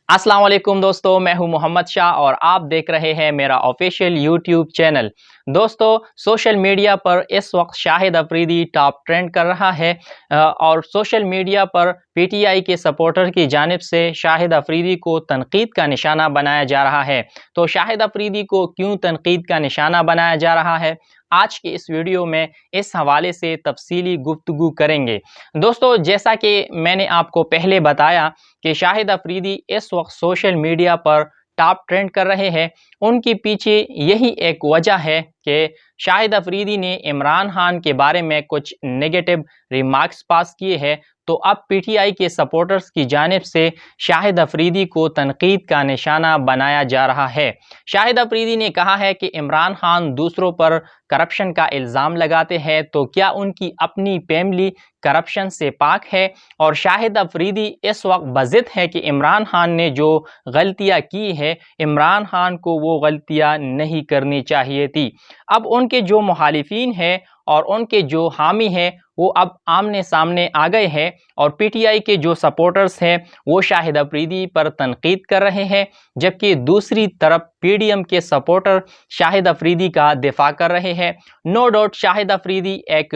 अस्सलाम वालेकुम दोस्तों, मैं हूं मोहम्मद शाह और आप देख रहे हैं मेरा ऑफिशियल यूट्यूब चैनल। दोस्तों, सोशल मीडिया पर इस वक्त शाहिद अफरीदी टॉप ट्रेंड कर रहा है और सोशल मीडिया पर पीटीआई के सपोर्टर की जानिब से शाहिद अफरीदी को तनकीद का निशाना बनाया जा रहा है। तो शाहिद अफरीदी को क्यों तनकीद का निशाना बनाया जा रहा है, आज की इस वीडियो में इस हवाले से तफसीली गुफ्तगू करेंगे। दोस्तों, जैसा कि मैंने आपको पहले बताया कि शाहिद अफरीदी इस वक्त सोशल मीडिया पर टॉप ट्रेंड कर रहे हैं। उनके पीछे यही एक वजह है कि शाहिद अफरीदी ने इमरान खान के बारे में कुछ नेगेटिव रिमार्क्स पास किए हैं। तो अब पीटीआई के सपोर्टर्स की जानिब से शाहिद अफरीदी को तनकीद का निशाना बनाया जा रहा है। शाहिद अफरीदी ने कहा है कि इमरान खान दूसरों पर करप्शन का इल्ज़ाम लगाते हैं, तो क्या उनकी अपनी फैमिली करप्शन से पाक है? और शाहिद अफरीदी इस वक्त बज़िद है कि इमरान खान ने जो गलतियां की है, इमरान खान को वो गलतियां नहीं करनी चाहिए थी। अब उनके जो मुखालिफिन हैं और उनके जो हामी हैं, वो अब आमने सामने आ गए हैं और पीटीआई के जो सपोर्टर्स हैं वो शाहिद अफरीदी पर तनकीद कर रहे हैं, जबकि दूसरी तरफ पीडीएम के सपोर्टर शाहिद अफरीदी का दिफा कर रहे हैं। नो डाउट शाहिद अफरीदी एक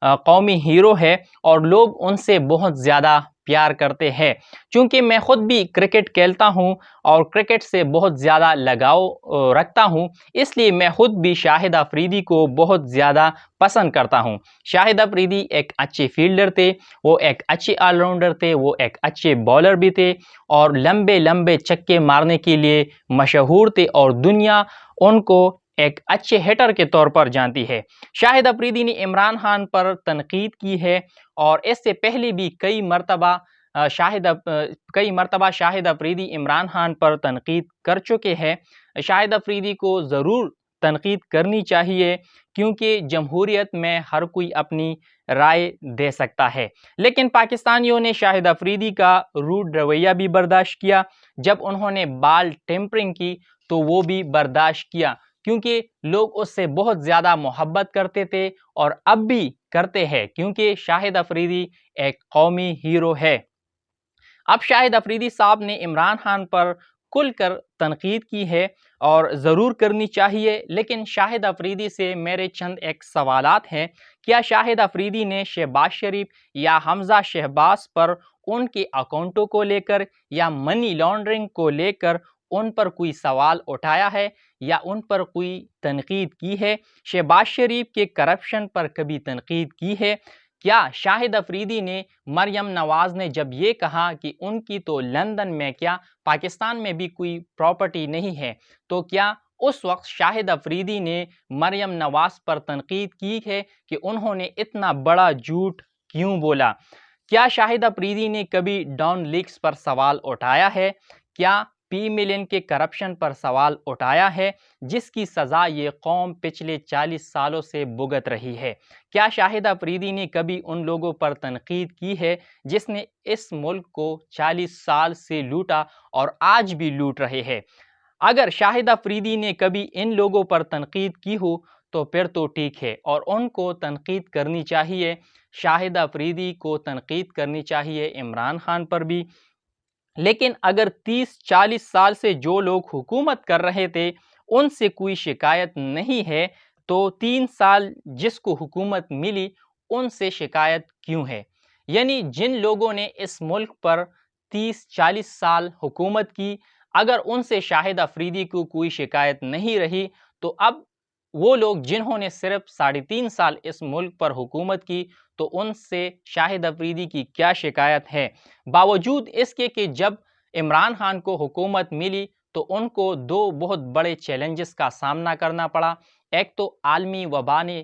कौमी हीरो है और लोग उनसे बहुत ज़्यादा प्यार करते हैं। चूँकि मैं ख़ुद भी क्रिकेट खेलता हूँ और क्रिकेट से बहुत ज़्यादा लगाव रखता हूँ, इसलिए मैं ख़ुद भी शाहिद अफरीदी को बहुत ज़्यादा पसंद करता हूँ। शाहिद अफरीदी एक अच्छे फील्डर थे, वो एक अच्छे ऑलराउंडर थे, वो एक अच्छे बॉलर भी थे और लंबे लंबे छक्के मारने के लिए मशहूर थे और दुनिया उनको एक अच्छे हिटर के तौर पर जानती है। शाहिद अफरीदी ने इमरान खान पर तनकीद की है और इससे पहले भी कई मरतबा शाहिद अफरीदी इमरान खान पर तनकीद कर चुके हैं। शाहिद अफरीदी को ज़रूर तनकीद करनी चाहिए, क्योंकि जमहूरियत में हर कोई अपनी राय दे सकता है। लेकिन पाकिस्तानियों ने शाहिद अफरीदी का रूड रवैया भी बर्दाश्त किया। जब उन्होंने बाल टेम्परिंग की तो वो भी बर्दाश्त किया, क्योंकि लोग उससे बहुत ज़्यादा मोहब्बत करते थे और अब भी करते हैं, क्योंकि शाहिद अफरीदी एक कौमी हीरो है। अब शाहिद अफरीदी साहब ने इमरान खान पर खुलकर तनकीद की है और ज़रूर करनी चाहिए, लेकिन शाहिद अफरीदी से मेरे चंद एक सवालात हैं। क्या शाहिद अफरीदी ने शहबाज शरीफ या हमज़ा शहबाज पर उनके अकाउंटों को लेकर या मनी लॉन्ड्रिंग को लेकर उन पर कोई सवाल उठाया है या उन पर कोई तनकीद की है? शहबाज शरीफ के करप्शन पर कभी तनकीद की है? क्या शाहिद अफरीदी ने मरियम नवाज़ ने जब ये कहा कि उनकी तो लंदन में क्या पाकिस्तान में भी कोई प्रॉपर्टी नहीं है, तो क्या उस वक्त शाहिद अफरीदी ने मरियम नवाज़ पर तनकीद की है कि उन्होंने इतना बड़ा झूठ क्यों बोला? क्या शाहिद अफरीदी ने कभी डॉन लीक्स पर सवाल उठाया है? क्या पी मिलियन के करप्शन पर सवाल उठाया है, जिसकी सज़ा ये कौम पिछले 40 सालों से भुगत रही है? क्या शाहिद अफरीदी ने कभी उन लोगों पर तनकीद की है जिसने इस मुल्क को 40 साल से लूटा और आज भी लूट रहे हैं? अगर शाहिद अफरीदी ने कभी इन लोगों पर तनकीद की हो तो फिर तो ठीक है और उनको तनकीद करनी चाहिए। शाहिद अफरीदी को तनकीद करनी चाहिए, इमरान खान पर भी। लेकिन अगर 30-40 साल से जो लोग हुकूमत कर रहे थे उनसे कोई शिकायत नहीं है, तो 3 साल जिसको हुकूमत मिली उनसे शिकायत क्यों है? यानी जिन लोगों ने इस मुल्क पर 30-40 साल हुकूमत की, अगर उनसे शाहिद अफरीदी को कोई शिकायत नहीं रही, तो अब वो लोग जिन्होंने सिर्फ 3.5 साल इस मुल्क पर हुकूमत की, तो उनसे शाहिद अफरीदी की क्या शिकायत है? बावजूद इसके कि जब इमरान खान को हुकूमत मिली तो उनको दो बहुत बड़े चैलेंजेस का सामना करना पड़ा। एक तो आलमी वबा ने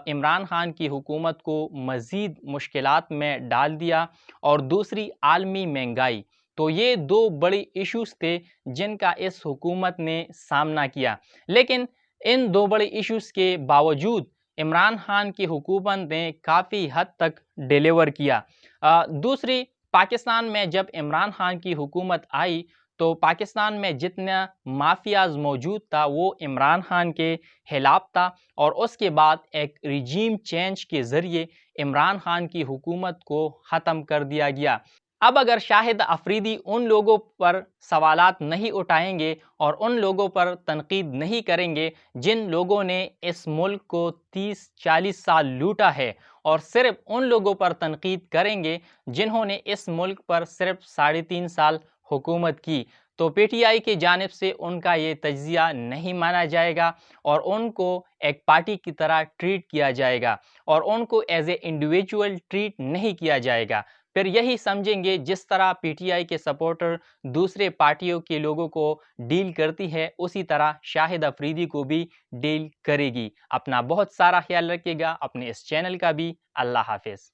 इमरान खान की हुकूमत को मज़ीद मुश्किलात में डाल दिया और दूसरी आलमी महंगाई। तो ये दो बड़ी इश्यूज़ थे जिनका इस हुकूमत ने सामना किया। लेकिन इन दो बड़े इश्यूज़ के बावजूद इमरान खान की हुकूमत ने काफ़ी हद तक डिलीवर किया। दूसरी, पाकिस्तान में जब इमरान खान की हुकूमत आई तो पाकिस्तान में जितना माफियाज मौजूद था वो इमरान खान के खिलाफ था और उसके बाद एक रिजीम चेंज के ज़रिए इमरान खान की हुकूमत को ख़त्म कर दिया गया। अब अगर शाहिद अफरीदी उन लोगों पर सवालात नहीं उठाएंगे और उन लोगों पर तनकीद नहीं करेंगे जिन लोगों ने इस मुल्क को 30-40 साल लूटा है, और सिर्फ उन लोगों पर तनकीद करेंगे जिन्होंने इस मुल्क पर सिर्फ 3.5 साल हुकूमत की, तो पीटीआई की जानिब से उनका ये तज्जिया नहीं माना जाएगा और उनको एक पार्टी की तरह ट्रीट किया जाएगा और उनको एज ए इंडिविजुअल ट्रीट नहीं किया जाएगा। फिर यही समझेंगे जिस तरह पीटीआई के सपोर्टर दूसरे पार्टियों के लोगों को डील करती है, उसी तरह शाहिद अफरीदी को भी डील करेगी। अपना बहुत सारा ख्याल रखिएगा, अपने इस चैनल का भी। अल्लाह हाफिज़।